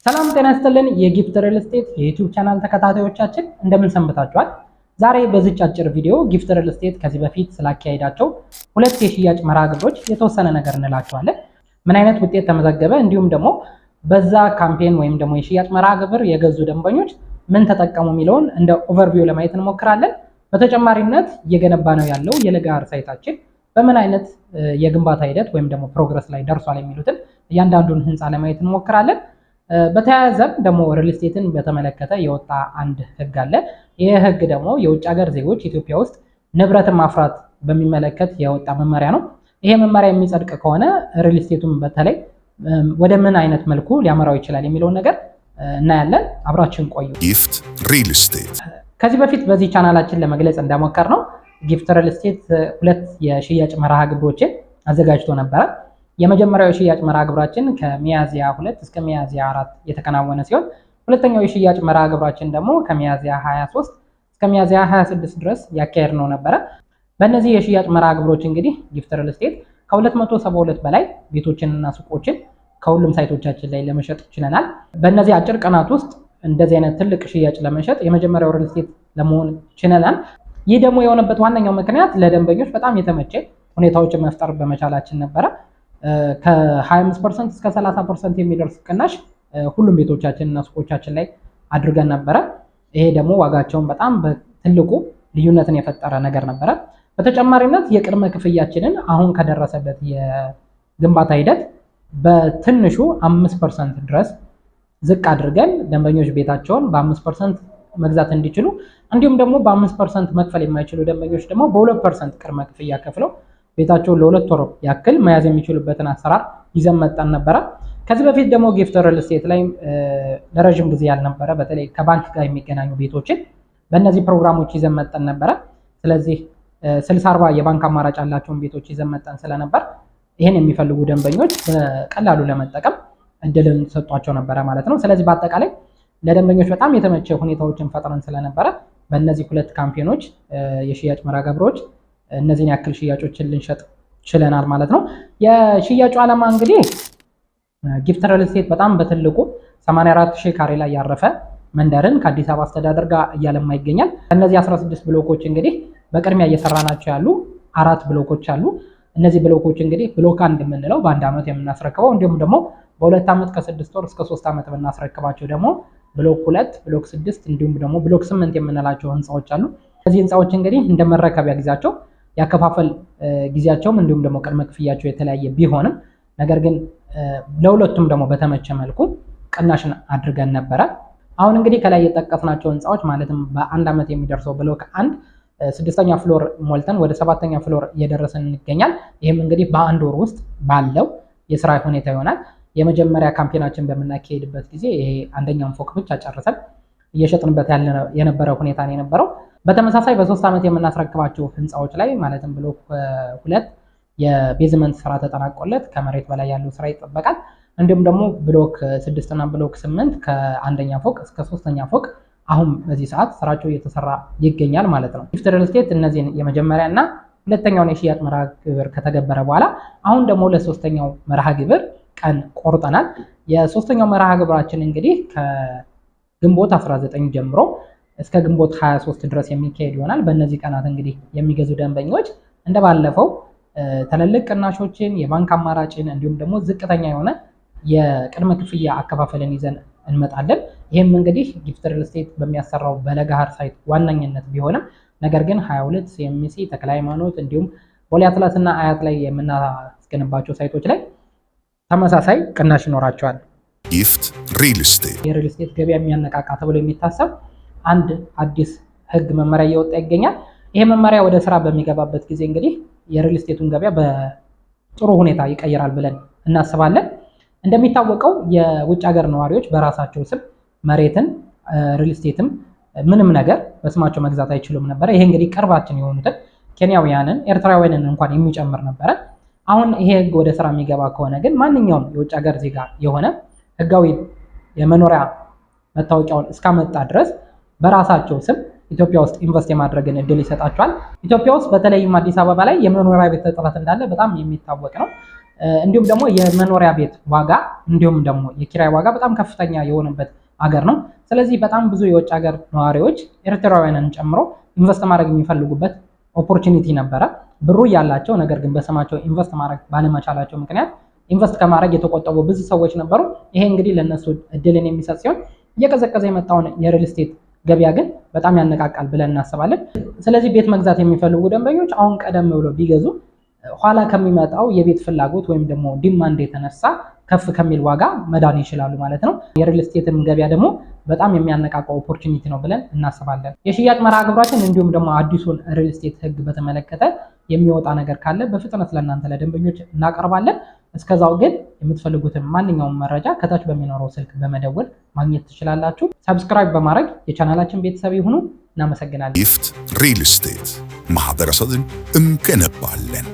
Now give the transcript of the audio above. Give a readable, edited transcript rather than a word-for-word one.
ሰላም ጤና ይስጥልን የጊፍት ሪል ስቴት የዩቲዩብ ቻናል ተከታታዮቻችን እንደምን ሰንብታችኋል? ዛሬ በዚህች አጭር ቪዲዮ ጊፍት ሪል ስቴት ከዚህ በፊት ስላካሄዳቸው ሁለት የሽያጭ መርሃ ግብሮች የተወሰነ ነገር እንላችኋለን። ምን አይነት ውጤት ተመዘገበ፣ እንዲሁም ደግሞ በዛ ካምፔን ወይም ደግሞ የሽያጭ መርሃ ግብር የገዙ ደንበኞች ምን ተጠቀሙ የሚለውን እንደ ኦቨርቪው ለማየት እንሞክራለን። በተጨማሪነት እየገነባ ነው ያለው የለጋሃር ሳይታችን በምን አይነት የግንባታ ሂደት ወይም ደግሞ ፕሮግረስ ላይ ደርሷል የሚሉትን እያንዳንዱን ህንፃ ለማየት እንሞክራለን። በተያያዘም ደግሞ ሪል ስቴትን በተመለከተ የወጣ አንድ ህግ አለ። ይህ ህግ ደግሞ የውጭ ሀገር ዜጎች ኢትዮጵያ ውስጥ ንብረትን ማፍራት በሚመለከት የወጣ መመሪያ ነው። ይሄ መመሪያ የሚጸድቅ ከሆነ ሪል ስቴቱን በተለይ ወደ ምን አይነት መልኩ ሊያመራው ይችላል የሚለውን ነገር እናያለን። አብራችን ቆዩ። ጊፍት ሪል ስቴት ከዚህ በፊት በዚህ ቻናላችን ለመግለጽ እንደሞከር ነው ጊፍት ሪል ስቴት ሁለት የሽያጭ መርሃ ግብሮችን አዘጋጅቶ ነበረ። የመጀመሪያው የሽያጭ መርሃ ግብራችን ከሚያዝያ 2 እስከ ሚያዝያ 4 የተከናወነ ሲሆን ሁለተኛው የሽያጭ መርሃ ግብራችን ደግሞ ከሚያዝያ 23 እስከ ሚያዝያ 26 ድረስ ያካሄድነው ነበረ። በእነዚህ የሽያጭ መርሃ ግብሮች እንግዲህ ጊፍት ሪል ስቴት ከ272 በላይ ቤቶችንና ሱቆችን ከሁሉም ሳይቶቻችን ላይ ለመሸጥ ችለናል። በእነዚህ አጭር ቀናት ውስጥ እንደዚህ አይነት ትልቅ ሽያጭ ለመሸጥ የመጀመሪያው ሪል ስቴት ለመሆን ችለናል። ይህ ደግሞ የሆነበት ዋነኛው ምክንያት ለደንበኞች በጣም የተመቸ ሁኔታዎችን መፍጠር በመቻላችን ነበረ። ከ25% እስከ 30% የሚደርስ ቅናሽ ሁሉም ቤቶቻችን እና ሱቆቻችን ላይ አድርገን ነበረ። ይሄ ደግሞ ዋጋቸውን በጣም በትልቁ ልዩነትን የፈጠረ ነገር ነበረ። በተጨማሪነት የቅድመ ክፍያችንን አሁን ከደረሰበት የግንባታ ሂደት በትንሹ 5% ድረስ ዝቅ አድርገን ደንበኞች ቤታቸውን በ5% መግዛት እንዲችሉ እንዲሁም ደግሞ በ5% መክፈል የማይችሉ ደንበኞች ደግሞ በ2% ቅድመ ክፍያ ከፍለው ቤታቸውን ለሁለት ወር ያክል መያዝ የሚችሉበትን አሰራር ይዘን መጣን ነበረ። ከዚህ በፊት ደግሞ ጊፍት ሪል ስቴት ላይ ለረጅም ጊዜ ያልነበረ በተለይ ከባንክ ጋር የሚገናኙ ቤቶችን በእነዚህ ፕሮግራሞች ይዘን መጣን ነበረ። ስለዚህ 60/40 የባንክ አማራጭ ያላቸውን ቤቶች ይዘን መጣን ስለነበር ይህን የሚፈልጉ ደንበኞች በቀላሉ ለመጠቀም እድልን ሰጧቸው ነበረ ማለት ነው። ስለዚህ በአጠቃላይ ለደንበኞች በጣም የተመቸ ሁኔታዎችን ፈጥረን ስለነበረ በእነዚህ ሁለት ካምፔኖች የሽያጭ መርሃ ግብሮች እነዚህን ያክል ሽያጮችን ልንሸጥ ችለናል ማለት ነው። የሽያጩ ዓላማ እንግዲህ ጊፍት ሪል ስቴት በጣም በትልቁ 84,000 ካሬ ላይ ያረፈ መንደርን ከአዲስ አበባ አስተዳደር ጋር እያለማ ይገኛል። እነዚህ 16 ብሎኮች እንግዲህ በቅድሚያ እየሰራናቸው ያሉ 4 ብሎኮች አሉ። እነዚህ ብሎኮች እንግዲህ ብሎክ 1 የምንለው በአንድ ዓመት የምናስረክበው እንዲሁም ደግሞ በ2 ዓመት ከ6 ወር እስከ 3 ዓመት የምናስረክባቸው ደግሞ ብሎክ 2፣ ብሎክ 6 እንዲሁም ደግሞ ብሎክ 8 የምንላቸው ህንፃዎች አሉ። እነዚህ ህንፃዎች እንግዲህ እንደ መረከቢያ ጊዜያቸው ያከፋፈል ጊዜያቸውም እንዲሁም ደግሞ ቅድመ ክፍያቸው የተለያየ ቢሆንም ነገር ግን ለሁለቱም ደግሞ በተመቸ መልኩ ቅናሽን አድርገን ነበረ። አሁን እንግዲህ ከላይ የጠቀስናቸው ህንፃዎች ማለትም በአንድ ዓመት የሚደርሰው ብሎክ 1 6ኛ ፍሎር ሞልተን ወደ 7ኛ ፍሎር እየደረስን እንገኛል። ይህም እንግዲህ በአንድ ወር ውስጥ ባለው የስራ ሁኔታ ይሆናል። የመጀመሪያ ካምፔናችን በምናካሄድበት ጊዜ ይሄ አንደኛውን ፎቅ ብቻ ጨርሰን እየሸጥንበት የነበረ ሁኔታ ነው የነበረው። በተመሳሳይ በ3 ዓመት የምናስረክባቸው ህንፃዎች ላይ ማለትም ብሎክ 2 የቤዝመንት ስራ ተጠናቆለት ከመሬት በላይ ያለው ስራ ይጠበቃል። እንዲሁም ደግሞ ብሎክ 6 እና ብሎክ 8 ከአንደኛ ፎቅ እስከ 3ኛ ፎቅ አሁን በዚህ ሰዓት ስራቸው እየተሰራ ይገኛል ማለት ነው። ጊፍት ሪል ስቴት እነዚህን የመጀመሪያ እና ሁለተኛውን የሽያጭ መርሃ ግብር ከተገበረ በኋላ አሁን ደግሞ ለሶስተኛው መርሃ ግብር ቀን ቆርጠናል። የሶስተኛው መርሃ ግብራችን እንግዲህ ከግንቦት 19 ጀምሮ እስከ ግንቦት 23 ድረስ የሚካሄድ ይሆናል። በእነዚህ ቀናት እንግዲህ የሚገዙ ደንበኞች እንደባለፈው ትልልቅ ቅናሾችን፣ የባንክ አማራጭን እንዲሁም ደግሞ ዝቅተኛ የሆነ የቅድመ ክፍያ አከፋፈልን ይዘን እንመጣለን። ይህም እንግዲህ ጊፍት ሪል ስቴት በሚያሰራው በለጋሃር ሳይት ዋነኝነት ቢሆንም ነገር ግን 22 ሲኤምሲ፣ ተክለ ሃይማኖት እንዲሁም ቦሌ አትላስ እና አያት ላይ የምናስገነባቸው ሳይቶች ላይ ተመሳሳይ ቅናሽ ይኖራቸዋል። ጊፍት ሪል ስቴት የሪል ስቴት ገበያ የሚያነቃቃ ተብሎ የሚታሰብ አንድ አዲስ ህግ መመሪያ እየወጣ ይገኛል። ይሄ መመሪያ ወደ ስራ በሚገባበት ጊዜ እንግዲህ የሪል ስቴቱን ገበያ በጥሩ ሁኔታ ይቀይራል ብለን እናስባለን። እንደሚታወቀው የውጭ ሀገር ነዋሪዎች በራሳቸው ስም መሬትን፣ ሪል ስቴትም ምንም ነገር በስማቸው መግዛት አይችሉም ነበር። ይሄ እንግዲህ ቅርባችን የሆኑትን ኬንያውያንን፣ ኤርትራውያንን እንኳን የሚጨምር ነበረ። አሁን ይሄ ህግ ወደ ስራ የሚገባ ከሆነ ግን ማንኛውም የውጭ ሀገር ዜጋ የሆነ ህጋዊ የመኖሪያ መታወቂያውን እስካመጣ ድረስ በራሳቸው ስም ኢትዮጵያ ውስጥ ኢንቨስት የማድረግን እድል ይሰጣቸዋል። ኢትዮጵያ ውስጥ በተለይም አዲስ አበባ ላይ የመኖሪያ ቤት እጥረት እንዳለ በጣም የሚታወቅ ነው። እንዲሁም ደግሞ የመኖሪያ ቤት ዋጋ እንዲሁም ደግሞ የኪራይ ዋጋ በጣም ከፍተኛ የሆነበት ሀገር ነው። ስለዚህ በጣም ብዙ የውጭ ሀገር ነዋሪዎች ኤርትራውያንን ጨምሮ ኢንቨስት ማድረግ የሚፈልጉበት ኦፖርቹኒቲ ነበረ። ብሩ ያላቸው ነገር ግን በስማቸው ኢንቨስት ማድረግ ባለመቻላቸው ምክንያት ኢንቨስት ከማድረግ የተቆጠቡ ብዙ ሰዎች ነበሩ። ይሄ እንግዲህ ለነሱ እድልን የሚሰጥ ሲሆን እየቀዘቀዘ የመጣውን የሪል ስቴት ገበያ ግን በጣም ያነቃቃል ብለን እናስባለን። ስለዚህ ቤት መግዛት የሚፈልጉ ደንበኞች አሁን ቀደም ብሎ ቢገዙ ኋላ ከሚመጣው የቤት ፍላጎት ወይም ደግሞ ዲማንድ የተነሳ ከፍ ከሚል ዋጋ መዳን ይችላሉ ማለት ነው። የሪል ስቴትን ገበያ ደግሞ በጣም የሚያነቃቃው ኦፖርቹኒቲ ነው ብለን እናስባለን። የሽያጭ መርሃ ግብራችን እንዲሁም ደግሞ አዲሱን ሪል ስቴት ህግ በተመለከተ የሚወጣ ነገር ካለ በፍጥነት ለእናንተ ለደንበኞች እናቀርባለን። እስከዛው ግን የምትፈልጉትን ማንኛውም መረጃ ከታች በሚኖረው ስልክ በመደወል ማግኘት ትችላላችሁ። ሰብስክራይብ በማድረግ የቻናላችን ቤተሰብ ይሁኑ። እናመሰግናለን። ጊፍት ሪል ስቴት ማህበረሰብን እንገነባለን።